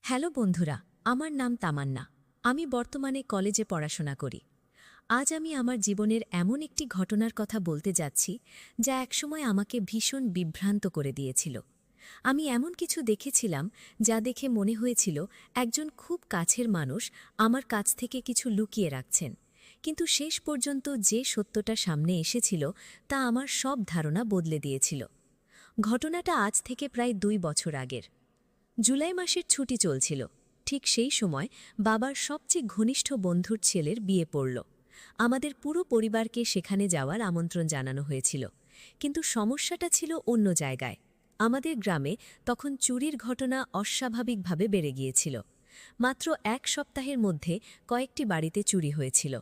Hello বন্ধুরা, আমার নাম তামান্না। আমি বর্তমানে কলেজে পড়াশোনা করি। আজ আমি আমার জীবনের এমন একটি ঘটনার কথা বলতে যাচ্ছি যা একসময় আমাকে ভীষণ বিভ্রান্ত করে দিয়েছিল। আমি এমন কিছু দেখেছিলাম যা দেখে মনে হয়েছিল একজন খুব কাছের মানুষ আমার কাছ থেকে কিছু লুকিয়ে রাখছেন, কিন্তু শেষ পর্যন্ত যে সত্যটা সামনে এসেছিল তা আমার সব ধারণা বদলে দিয়েছিল। ঘটনাটা আজ থেকে প্রায় 2 বছর আগের। জুলাই মাসের ছুটি চলছিল। ঠিক সেই সময় বাবার সবচেয়ে ঘনিষ্ঠ বন্ধুর ছেলের বিয়ে পড়ল। আমাদের পুরো পরিবারকে সেখানে যাওয়ার আমন্ত্রণ জানানো হয়েছিল, কিন্তু সমস্যাটা ছিল অন্য জায়গায়। আমাদের গ্রামে তখন চুরির ঘটনা অস্বাভাবিকভাবে বেড়ে গিয়েছিল। মাত্র 1 সপ্তাহের মধ্যে কয়েকটি বাড়িতে চুরি হয়েছিল,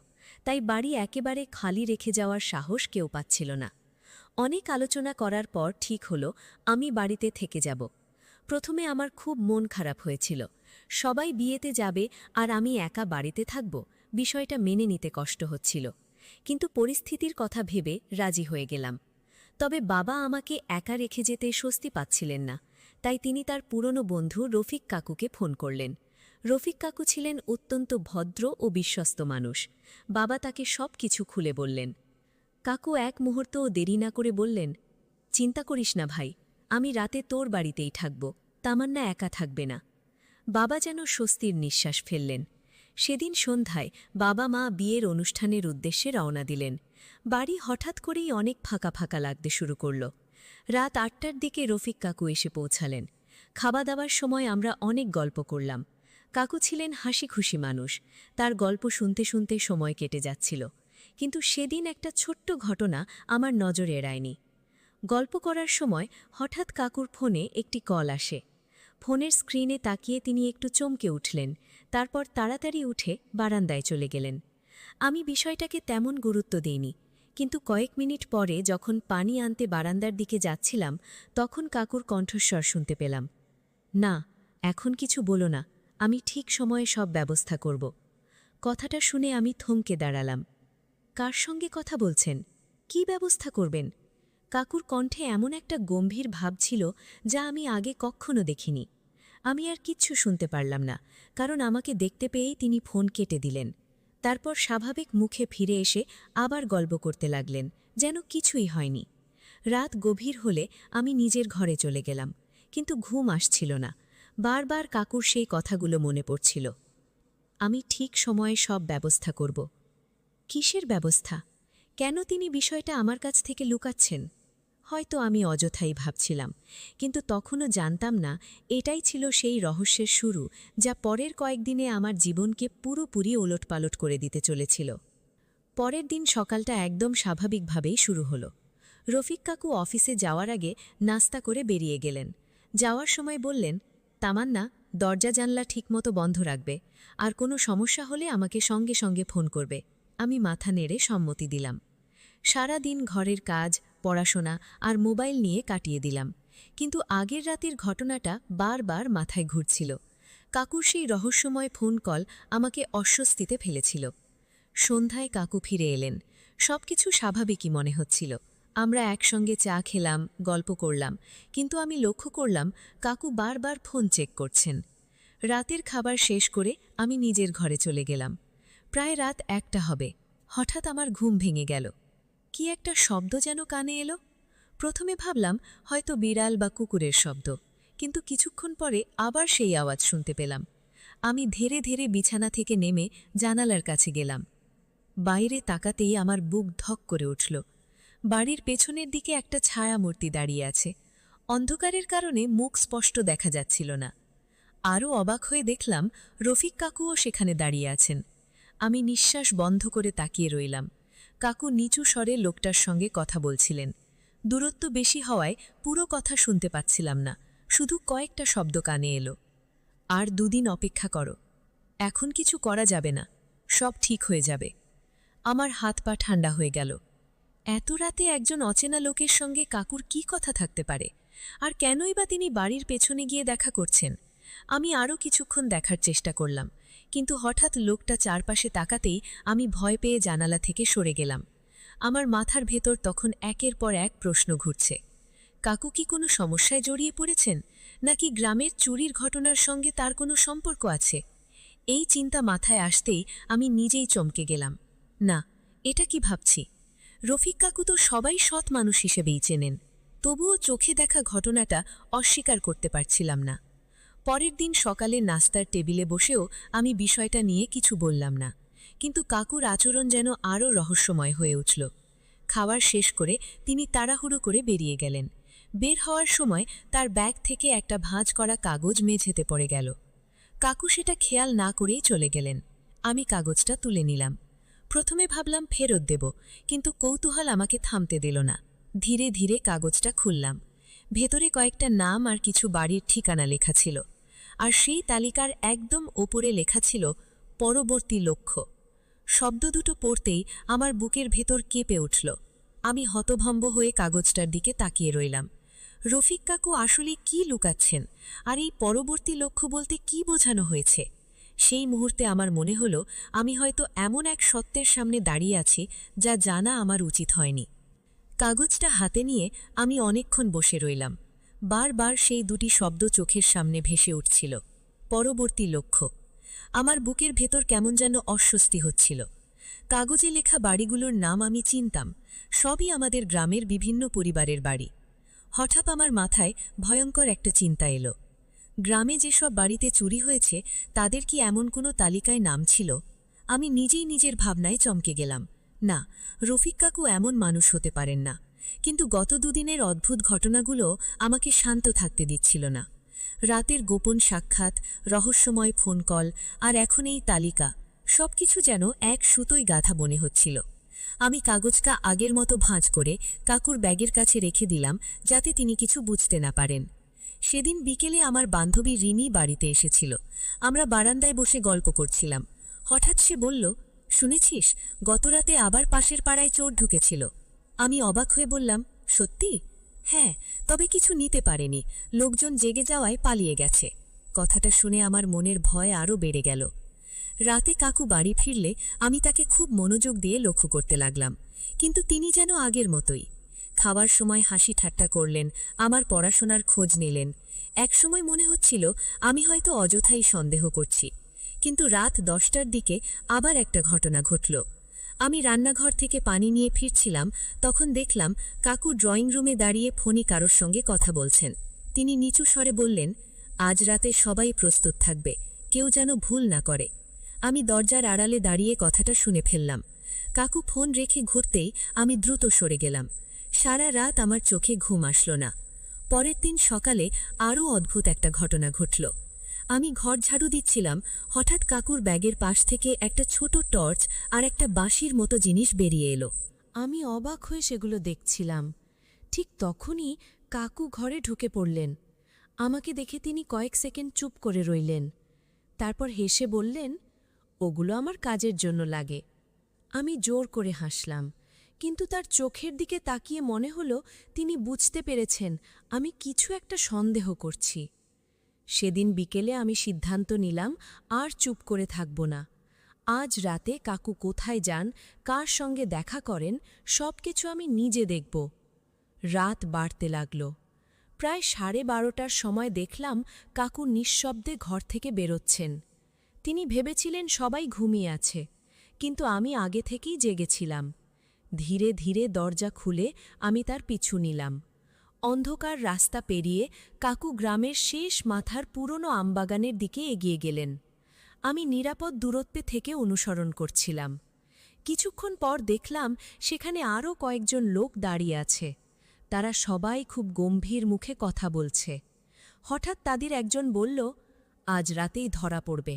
তাই বাড়ি একেবারে খালি রেখে যাওয়ার সাহস কেউ পাচ্ছিল না। অনেক আলোচনা করার পর ঠিক হলো আমি বাড়িতে থেকে যাব। প্রথমে আমার খুব মন খারাপ হয়েছিল। সবাই বিয়েতে যাবে আর আমি একা বাড়িতে থাকব, বিষয়টা মেনে নিতে কষ্ট হচ্ছিল। কিন্তু পরিস্থিতির কথা ভেবে রাজি হয়ে গেলাম। তবে বাবা আমাকে একা রেখে যেতে স্বস্তি পাচ্ছিলেন না, তাই তিনি তার পুরনো বন্ধু রফিক কাকুকে ফোন করলেন। রফিক কাকু ছিলেন অত্যন্ত ভদ্র ও বিশ্বস্ত মানুষ। বাবা তাকে সব কিছু খুলে বললেন। কাকু এক মুহূর্তও দেরি না করে বললেন, চিন্তা করিস না ভাই, আমি রাতে তোর বাড়িতেই থাকব, তামান্না একা থাকবে না। বাবা যেন স্বস্তির নিঃশ্বাস ফেললেন। সেদিন সন্ধ্যায় বাবা মা বিয়ের অনুষ্ঠানের উদ্দেশ্যে রওনা দিলেন। বাড়ি হঠাৎ করেই অনেক ফাঁকা ফাঁকা লাগতে শুরু করল। রাত 8টার দিকে রফিক কাকু এসে পৌঁছালেন। খাওয়া দাওয়ার সময় আমরা অনেক গল্প করলাম। কাকু ছিলেন হাসি খুশি মানুষ। তার গল্প শুনতে শুনতে সময় কেটে যাচ্ছিল। কিন্তু সেদিন একটা ছোট্ট ঘটনা আমার নজর এড়ায়নি। গল্প করার সময় হঠাৎ কাকুর ফোনে একটি কল আসে। ফোনের স্ক্রিনে তাকিয়ে তিনি একটু চমকে উঠলেন। তারপর তাড়াতাড়ি উঠে বারান্দায় চলে গেলেন। আমি বিষয়টাকে তেমন গুরুত্ব দেইনি, কিন্তু কয়েক মিনিট পরে যখন পানি আনতে বারান্দার দিকে যাচ্ছিলাম, তখন কাকুর কণ্ঠস্বর শুনতে পেলাম। না, এখন কিছু বলো না, আমি ঠিক সময়ে সব ব্যবস্থা করব। কথাটা শুনে আমি থমকে দাঁড়ালাম। কার সঙ্গে কথা বলছেন? কি ব্যবস্থা করবেন? কাকুর কণ্ঠে এমন একটা গম্ভীর ভাব ছিল যা আমি আগে কখনো দেখিনি। আমি আর কিচ্ছু শুনতে পারলাম না, কারণ আমাকে দেখতে পেয়েই তিনি ফোন কেটে দিলেন। তারপর স্বাভাবিক মুখে ফিরে এসে আবার গল্প করতে লাগলেন, যেন কিছুই হয়নি। রাত গভীর হলে আমি নিজের ঘরে চলে গেলাম, কিন্তু ঘুম আসছিল না। বারবার কাকুর সেই কথাগুলো মনে পড়ছিল। আমি ঠিক সময়ে সব ব্যবস্থা করব। কিসের ব্যবস্থা? কেন তিনি বিষয়টা আমার কাছ থেকে লুকাচ্ছেন? হয়তো আমি অযথাই ভাবছিলাম, কিন্তু তখনও জানতাম না এটাই ছিল সেই রহস্যের শুরু যা পরের কয়েকদিনে আমার জীবনকে পুরোপুরি ওলটপালট করে দিতে চলেছিল। পরের দিন সকালটা একদম স্বাভাবিকভাবেই শুরু হলো। রফিক কাকু অফিসে যাওয়ার আগে নাস্তা করে বেরিয়ে গেলেন। যাওয়ার সময় বললেন, তামান্না, দরজা জানলা ঠিকমতো বন্ধ রাখবে, আর কোনো সমস্যা হলে আমাকে সঙ্গে সঙ্গে ফোন করবে। আমি মাথা নেড়ে সম্মতি দিলাম। সারা দিন ঘরের কাজ, পড়াশোনা আর মোবাইল নিয়ে কাটিয়ে দিলাম, কিন্তু আগের রাতের ঘটনাটা বারবার মাথায় ঘুরছিল। কাকুর সেই রহস্যময় ফোন কল আমাকে অস্বস্তিতে ফেলেছিল। সন্ধ্যায় কাকু ফিরে এলেন। সবকিছু স্বাভাবিকই মনে হচ্ছিল। আমরা একসঙ্গে চা খেলাম, গল্প করলাম, কিন্তু আমি লক্ষ্য করলাম কাকু বারবার ফোন চেক করছেন। রাতের খাবার শেষ করে আমি নিজের ঘরে চলে গেলাম। প্রায় রাত 1টা হবে। হঠাৎ আমার ঘুম ভেঙে গেল। কি একটা শব্দ যেন কানে এলো। প্রথমে ভাবলাম হয়তো বিড়াল বা কুকুরের শব্দ, কিন্তু কিছুক্ষণ পরে আবার সেই আওয়াজ শুনতে পেলাম। আমি ধীরে ধীরে বিছানা থেকে নেমে জানালার কাছে গেলাম। বাইরে তাকাতেই আমার বুক ধক করে উঠল। বাড়ির পেছনের দিকে একটা ছায়ামূর্তি দাঁড়িয়ে আছে। অন্ধকারের কারণে মুখ স্পষ্ট দেখা যাচ্ছিল না। আরও অবাক হয়ে দেখলাম রফিক কাকুও সেখানে দাঁড়িয়ে আছেন। আমি নিঃশ্বাস বন্ধ করে তাকিয়ে রইলাম। কাকু নিচু স্বরে লোকটার সঙ্গে কথা বলছিলেন। দূরত্ব বেশি হওয়ায় পুরো কথা শুনতে পাচ্ছিলাম না, শুধু কয়েকটা শব্দ কানে এলো। আর 2 দিন অপেক্ষা করো, এখন কিছু করা যাবে না, সব ঠিক হয়ে যাবে। আমার হাত পা ঠান্ডা হয়ে গেল। এত রাতে একজন অচেনা লোকের সঙ্গে কাকুর কি কথা থাকতে পারে? আর কেনই বা তিনি বাড়ির পেছনে গিয়ে দেখা করছেন? আমি আরও কিছুক্ষণ দেখার চেষ্টা করলাম, কিন্তু হঠাৎ লোকটা চারপাশে তাকাতেই আমি ভয় পেয়ে জানালা থেকে সরে গেলাম। আমার মাথার ভেতর তখন একের পর এক প্রশ্ন ঘুরছে। কাকু কি কোনো সমস্যায় জড়িয়ে পড়েছেন, নাকি গ্রামের চুরির ঘটনার সঙ্গে তার কোনো সম্পর্ক আছে? এই চিন্তা মাথায় আসতেই আমি নিজেই চমকে গেলাম। না, এটা কি ভাবছি? রফিক কাকু তো সবাই সৎ মানুষ হিসেবেই চেনেন, তবুও চোখে দেখা ঘটনাটা অস্বীকার করতে পারছিলাম না। পরের দিন সকালে নাস্তার টেবিলে বসেও আমি বিষয়টা নিয়ে কিছু বললাম না, কিন্তু কাকুর আচরণ যেন আরও রহস্যময় হয়ে উঠল। খাবার শেষ করে তিনি তাড়াহুড়ো করে বেরিয়ে গেলেন। বের হওয়ার সময় তার ব্যাগ থেকে একটা ভাঁজ করা কাগজ মেঝেতে পড়ে গেল। কাকু সেটা খেয়াল না করেই চলে গেলেন। আমি কাগজটা তুলে নিলাম। প্রথমে ভাবলাম ফেরত দেব, কিন্তু কৌতূহল আমাকে থামতে দিল না। ধীরে ধীরে কাগজটা খুললাম। ভেতরে কয়েকটা নাম আর কিছু বাড়ির ঠিকানা লেখা ছিল, আর সেই তালিকার একদম ওপরে লেখা ছিল পরবর্তী লক্ষ্য। শব্দ দুটো পড়তেই আমার বুকের ভেতর কেঁপে উঠল। আমি হতভম্ব হয়ে কাগজটার দিকে তাকিয়ে রইলাম। রফিক কাকু আসলে কি লুকাচ্ছেন, আর এই পরবর্তী লক্ষ্য বলতে কি বোঝানো হয়েছে? সেই মুহূর্তে আমার মনে হল আমি হয়তো এমন এক সত্যের সামনে দাঁড়িয়ে আছি যা জানা আমার উচিত হয়নি। কাগজটা হাতে নিয়ে আমি অনেকক্ষণ বসে রইলাম। বারবার সেই দুটি শব্দ চোখের সামনে ভেসে উঠছিল, পরবর্তী লক্ষ্য। আমার বুকের ভেতর কেমন যেন অস্বস্তি হচ্ছিল। কাগজে লেখা বাড়িগুলোর নাম আমি চিনতাম, সবই আমাদের গ্রামের বিভিন্ন পরিবারের বাড়ি। হঠাৎ আমার মাথায় ভয়ঙ্কর একটা চিন্তা এলো। গ্রামে যেসব বাড়িতে চুরি হয়েছে তাদের কি এমন কোনো তালিকায় নাম ছিল? আমি নিজেই নিজের ভাবনায় চমকে গেলাম। না, রফিক কাকু এমন মানুষ হতে পারেন না। কিন্তু গত দুদিনের অদ্ভুত ঘটনাগুলো আমাকে শান্ত থাকতে দিচ্ছিল না। রাতের গোপন সাক্ষাৎ, রহস্যময় ফোন কল, আর এখন এই তালিকা, সবকিছু যেন এক সুতোয় গাঁথা মনে হচ্ছিল। আমি কাগজটা আগের মতো ভাঁজ করে কাকুর ব্যাগের কাছে রেখে দিলাম, যাতে তিনি কিছু বুঝতে না পারেন। সেদিন বিকেলে আমার বান্ধবী রিমি বাড়িতে এসেছিল। আমরা বারান্দায় বসে গল্প করছিলাম। হঠাৎ সে বলল, শুনেছিস, গতরাতে আবার পাশের পাড়ায় চোর ঢুকেছিল। আমি অবাক হয়ে বললাম, সত্যি? হ্যাঁ, তবে কিছু নিতে পারেনি, লোকজন জেগে যাওয়ায় পালিয়ে গেছে। কথাটা শুনে আমার মনের ভয় আরও বেড়ে গেল। রাতে কাকু বাড়ি ফিরলে আমি তাকে খুব মনোযোগ দিয়ে লক্ষ্য করতে লাগলাম, কিন্তু তিনি যেন আগের মতোই। খাওয়ার সময় হাসি ঠাট্টা করলেন, আমার পড়াশোনার খোঁজ নিলেন। একসময় মনে হচ্ছিল আমি হয়তো অযথাই সন্দেহ করছি। কিন্তু রাত 10টার দিকে আবার একটা ঘটনা ঘটল। আমি রান্নাঘর থেকে পানি নিয়ে ফিরছিলাম, তখন দেখলাম কাকু ড্রয়িং রুমে দাঁড়িয়ে ফোনে কারোর সঙ্গে কথা বলছেন। তিনি নিচু স্বরে বললেন, আজ রাতে সবাই প্রস্তুত থাকবে, কেউ যেন ভুল না করে। আমি দরজার আড়ালে দাঁড়িয়ে কথাটা শুনে ফেললাম। কাকু ফোন রেখে ঘুরতেই আমি দ্রুত সরে গেলাম। সারা রাত আমার চোখে ঘুম আসল না। পরের দিন সকালে আরও অদ্ভুত একটা ঘটনা ঘটল। আমি ঘর ঝাড়ু দিচ্ছিলাম, হঠাৎ কাকুর ব্যাগের পাশ থেকে একটা ছোট টর্চ আর একটা বাঁশির মতো জিনিস বেরিয়ে এলো। আমি অবাক হয়ে সেগুলো দেখছিলাম। ঠিক তখনই কাকু ঘরে ঢুকে পড়লেন। আমাকে দেখে তিনি কয়েক সেকেন্ড চুপ করে রইলেন। তারপর হেসে বললেন, ওগুলো আমার কাজের জন্য লাগে। আমি জোর করে হাসলাম, কিন্তু তার চোখের দিকে তাকিয়ে মনে হলো তিনি বুঝতে পেরেছেন আমি কিছু একটা সন্দেহ করছি। সেদিন বিকেলে আমি সিদ্ধান্ত নিলাম আর চুপ করে থাকব না। আজ রাতে কাকু কোথায় যান, কার সঙ্গে দেখা করেন, সবকিছু আমি নিজে দেখব। রাত বাড়তে লাগল। প্রায় 12:30টার সময় দেখলাম কাকু নিঃশব্দে ঘর থেকে বেরোচ্ছেন। তিনি ভেবেছিলেন সবাই ঘুমিয়ে আছে, কিন্তু আমি আগে থেকেই জেগেছিলাম। ধীরে ধীরে দরজা খুলে আমি তার পিছু নিলাম। অন্ধকার রাস্তা পেরিয়ে কাকু গ্রামের শেষ মাথার পুরনো আমবাগানের দিকে এগিয়ে গেলেন। আমি নিরাপদ দূরত্বে থেকে অনুসরণ করছিলাম। কিছুক্ষণ পর দেখলাম সেখানে আরও কয়েকজন লোক দাঁড়িয়ে আছে। তারা সবাই খুব গম্ভীর মুখে কথা বলছে। হঠাৎ তাদের একজন বলল, আজ রাতেই ধরা পড়বে।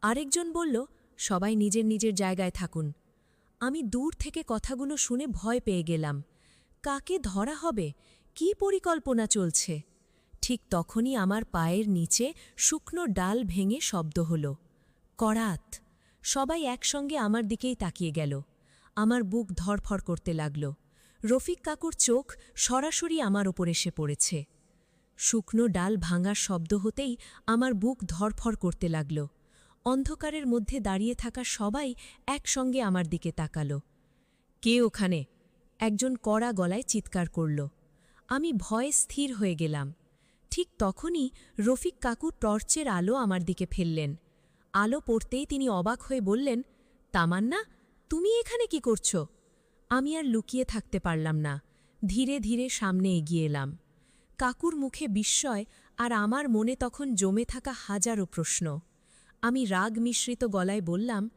আরেকজন বলল, সবাই নিজের নিজের জায়গায় থাকুন। আমি দূর থেকে কথাগুলো শুনে ভয় পেয়ে গেলাম। কাকে ধরা হবে, কী পরিকল্পনা চলছে? ঠিক তখনই আমার পায়ের নিচে শুকনো ডাল ভেঙে শব্দ হল, করাত। সবাই একসঙ্গে আমার দিকেই তাকিয়ে গেল। আমার বুক ধড়ফড় করতে লাগল। রফিক কাকুর চোখ সরাসরি আমার ওপর এসে পড়েছে। শুকনো ডাল ভাঙার শব্দ হতেই আমার বুক ধড়ফড় করতে লাগল। অন্ধকারের মধ্যে দাঁড়িয়ে থাকা সবাই একসঙ্গে আমার দিকে তাকাল। কে ওখানে? একজন কড়া গলায় চিৎকার করল। আমি ভয়ে স্থির হয়ে গেলাম। ঠিক তখনই রফিক কাকু টর্চের আলো আমার দিকে ফেললেন। আলো পড়তেই তিনি অবাক হয়ে বললেন, তামান্না, তুমি এখানে কি করছো? আমি আর লুকিয়ে থাকতে পারলাম না। ধীরে ধীরে সামনে এগিয়ে এলাম। কাকুর মুখে বিস্ময়, আর আমার মনে তখন জমে থাকা হাজারো প্রশ্ন। আমি রাগ মিশ্রিত গলায় বললাম,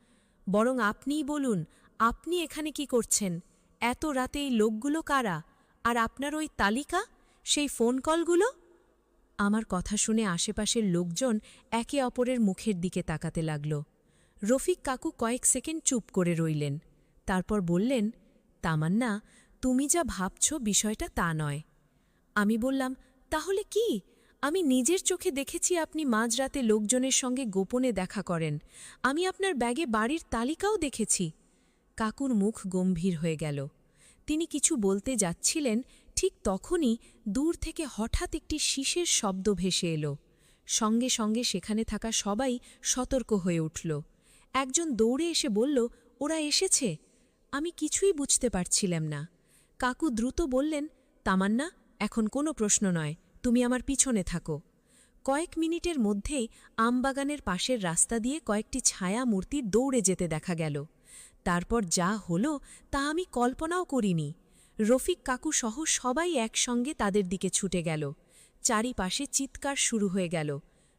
বরং আপনিই বলুন, আপনি এখানে কি করছেন? এত রাতে এই লোকগুলো কারা? আর আপনার ওই তালিকা, সেই ফোন কলগুলো? আমার কথা শুনে আশেপাশের লোকজন একে অপরের মুখের দিকে তাকাতে লাগল। রফিক কাকু কয়েক সেকেন্ড চুপ করে রইলেন। তারপর বললেন, তামান্না, তুমি যা ভাবছ বিষয়টা তা নয়। আমি বললাম, তাহলে কি? আমি নিজের চোখে দেখেছি আপনি মাঝরাতে লোকজনের সঙ্গে গোপনে দেখা করেন। আমি আপনার ব্যাগে বাড়ির তালিকাও দেখেছি। কাকুর মুখ গম্ভীর হয়ে গেল। তিনি কিছু বলতে যাচ্ছিলেন, ঠিক তখনই দূর থেকে হঠাৎ একটি শীষের শব্দ ভেসে এলো। সঙ্গে সঙ্গে সেখানে থাকা সবাই সতর্ক হয়ে উঠল। একজন দৌড়ে এসে বলল, ওরা এসেছে। আমি কিছুই বুঝতে পারছিলাম না। কাকু দ্রুত বললেন, তামান্না, এখন কোনো প্রশ্ন নয়, তুমি আমার পিছনে থাকো। কয়েক মিনিটের মধ্যেই আমবাগানের পাশের রাস্তা দিয়ে কয়েকটি ছায়া মূর্তি দৌড়ে যেতে দেখা গেল। তারপর যা হলো তা আমি কল্পনাও করিনি। রফিক কাকু সহ সবাই একসঙ্গে তাদের দিকে ছুটে গেল। চারিপাশে চিৎকার শুরু হয়ে গেল,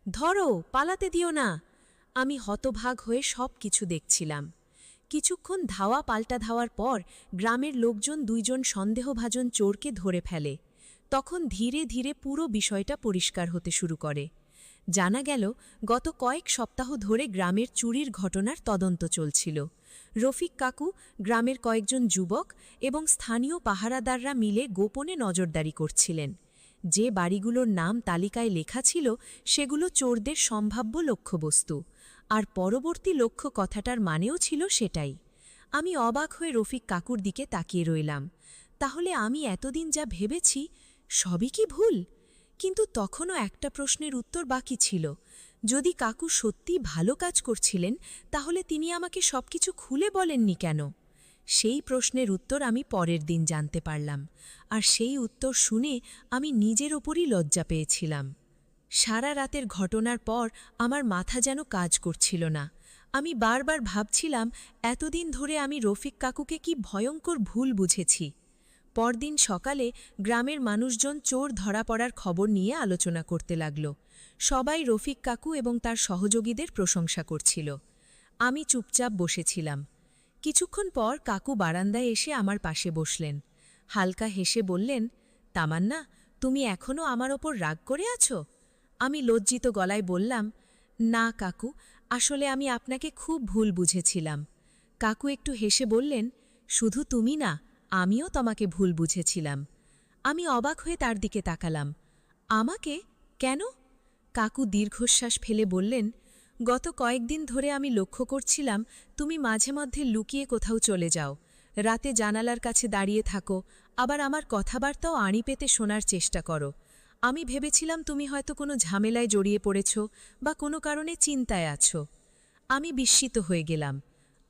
ধরো, পালাতে দিও না। আমি হতভাগ হয়ে সব কিছু দেখছিলাম। কিছুক্ষণ ধাওয়া পাল্টা ধাওয়ার পর গ্রামের লোকজন দুইজন সন্দেহভাজন চোরকে ধরে ফেলে। তখন ধীরে ধীরে পুরো বিষয়টা পরিষ্কার হতে শুরু করে। জানা গেল, গত কয়েক সপ্তাহ ধরে গ্রামের চুরির ঘটনার তদন্ত চলছিল। রফিক কাকু, গ্রামের কয়েকজন যুবক এবং স্থানীয় পাহারাদাররা মিলে গোপনে নজরদারি করছিলেন। যে বাড়িগুলোর নাম তালিকায় লেখা ছিল সেগুলো চোরদের সম্ভাব্য লক্ষ্যবস্তু, আর পরবর্তী লক্ষ্য কথাটার মানেও ছিল সেটাই। আমি অবাক হয়ে রফিক কাকুর দিকে তাকিয়ে রইলাম। তাহলে আমি এতদিন যা ভেবেছি সবই কি ভুল? কিন্তু তখনও একটা প্রশ্নের উত্তর বাকি ছিল। যদি কাকু সত্যি ভালো কাজ করছিলেন, তাহলে তিনি আমাকে সবকিছু খুলে বলেননি কেন? সেই প্রশ্নের উত্তর আমি পরের দিন জানতে পারলাম, আর সেই উত্তর শুনে আমি নিজের ওপরই লজ্জা পেয়েছিলাম। সারা রাতের ঘটনার পর আমার মাথা যেন কাজ করছিল না। আমি বারবার ভাবছিলাম, এতদিন ধরে আমি রফিক কাকুকে কি ভয়ঙ্কর ভুল বুঝেছি। পরদিন সকালে গ্রামের মানুষজন চোর ধরা পড়ার খবর নিয়ে আলোচনা করতে লাগল। সবাই রফিক কাকু এবং তার সহযোগীদের প্রশংসা করছিল। আমি চুপচাপ বসেছিলাম। কিছুক্ষণ পর কাকু বারান্দায় এসে আমার পাশে বসলেন। হালকা হেসে বললেন, তামান্না, তুমি এখনও আমার ওপর রাগ করে আছো? আমি লজ্জিত গলায় বললাম, না কাকু, আসলে আমি আপনাকে খুব ভুল বুঝেছিলাম। কাকু একটু হেসে বললেন, শুধু তুমি না, আমিও তোমাকে ভুল বুঝেছিলাম। আমি অবাক হয়ে তার দিকে তাকালাম। আমাকে? কেন? কাকু দীর্ঘশ্বাস ফেলে বললেন, গত কয়েকদিন ধরে আমি লক্ষ্য করছিলাম তুমি মাঝে মধ্যে লুকিয়ে কোথাও চলে যাও, রাতে জানালার কাছে দাঁড়িয়ে থাকো, আবার আমার কথাবার্তাও আড়ি পেতে শোনার চেষ্টা করো। আমি ভেবেছিলাম তুমি হয়তো কোনো ঝামেলায় জড়িয়ে পড়েছ বা কোনো কারণে চিন্তায় আছো। আমি বিস্মিত হয়ে গেলাম।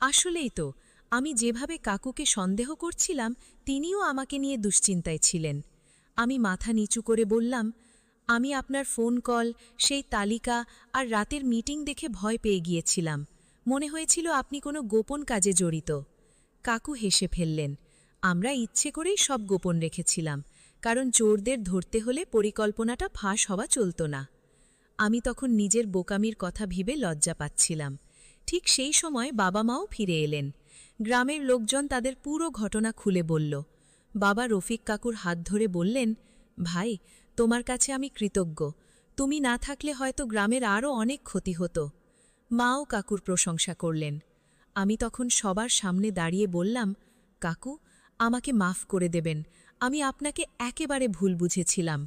আসলেই তো, আমি যেভাবে কাকুকে সন্দেহ করছিলাম তিনিও আমাকে নিয়ে দুশ্চিন্তায় ছিলেন। আমি মাথা নিচু করে বললাম, আমি আপনার ফোন কল, সেই তালিকা আর রাতের মিটিং দেখে ভয় পেয়ে গিয়েছিলাম। মনে হয়েছিল আপনি কোনো গোপন কাজে জড়িত। কাকু হেসে ফেললেন, আমরা ইচ্ছে করেই সব গোপন রেখেছিলাম, কারণ চোরদের ধরতে হলে পরিকল্পনাটা ফাঁস হওয়া চলত না। আমি তখন নিজের বোকামির কথা ভেবে লজ্জা পাচ্ছিলাম। ঠিক সেই সময় বাবা মাও ফিরে এলেন। গ্রামের লোকজন তাদের পুরো ঘটনা খুলে বলল। বাবা রফিক কাকুর হাত ধরে বললেন, ভাই, তোমার কাছে আমি কৃতজ্ঞ। তুমি না থাকলে হয়তো গ্রামের আরও অনেক ক্ষতি হতো। মাও কাকুর প্রশংসা করলেন। আমি তখন সবার সামনে দাঁড়িয়ে বললাম, কাকু, আমাকে মাফ করে দেবেন, আমি আপনাকে একেবারে ভুল বুঝেছিলাম।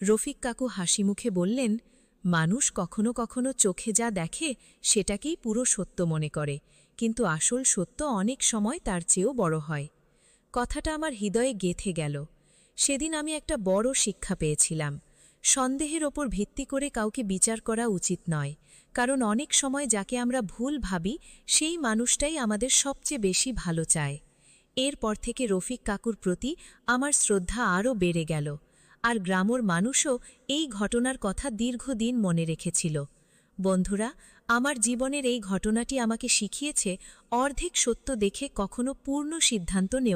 রফিক কাকু হাসি মুখে বললেন, মানুষ কখনো কখনো চোখে যা দেখে সেটাকেই পুরো সত্য মনে করে, কিন্তু আসল সত্য অনেক সময় তার চেয়েও বড় হয়। কথাটা আমার হৃদয়ে গেঁথে গেল। সেদিন আমি একটা বড় শিক্ষা পেয়েছিলাম। সন্দেহের ওপর ভিত্তি করে কাউকে বিচার করা উচিত নয়, কারণ অনেক সময় যাকে আমরা ভুল ভাবি সেই মানুষটাই আমাদের সবচেয়ে বেশি ভালো চায়। এরপর থেকে রফিক কাকুর প্রতি আমার শ্রদ্ধা আরও বেড়ে গেল। আর গ্রামের মানুষও এই ঘটনার কথা দীর্ঘদিন মনে রেখেছিল। বন্ধুরা, আমার জীবনের এই ঘটনাটি আমাকে শিখিয়েছে অর্ধেক সত্য দেখে কখনো পূর্ণ সিদ্ধান্ত নেওয়া